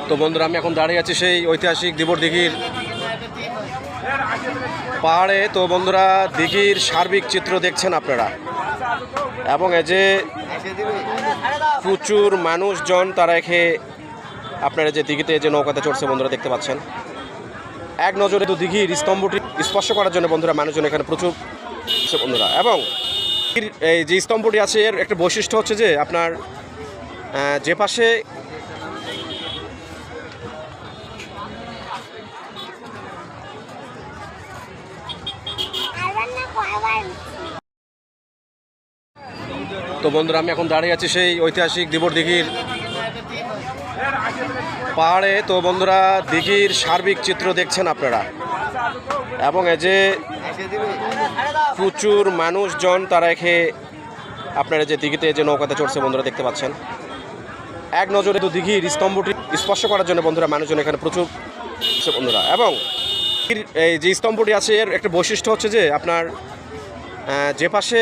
তো বন্ধুরা, আমি এখন দাঁড়িয়ে আছি সেই ঐতিহাসিক দিবর দিঘির পাহাড়ে। তো বন্ধুরা, দিঘির সার্বিক চিত্র দেখছেন আপনারা, এবং এই যে প্রচুর মানুষজন তারা এখানে আপনারা যে দিঘিতে যে নৌকাতে চড়ছে বন্ধুরা দেখতে পাচ্ছেন। এক নজরে তো দিঘির স্তম্ভটি স্পর্শ করার জন্য বন্ধুরা মানুষজন এখানে প্রচুর বন্ধুরা, এবং এই যে স্তম্ভটি আছে এর একটা বৈশিষ্ট্য হচ্ছে যে আপনার যে পাশে তো বন্ধুরা, আমি এখন দাঁড়িয়ে আছি সেই ঐতিহাসিক দিবর দিঘির পাহাড়ে। তো বন্ধুরা, দিঘির সার্বিক চিত্র দেখছেন আপনারা, এবং এই যে প্রচুর মানুষজন তারা এখানে আপনারা যে দিঘিতে যে নৌকাতে চড়ছে বন্ধুরা দেখতে পাচ্ছেন। এক নজরে তো দিঘির স্তম্ভটি স্পর্শ করার জন্য বন্ধুরা মানুষজন এখানে প্রচুর বন্ধুরা, এবং এই যে স্তম্ভটি আছে এর একটা বৈশিষ্ট্য হচ্ছে যে আপনার যে পাশে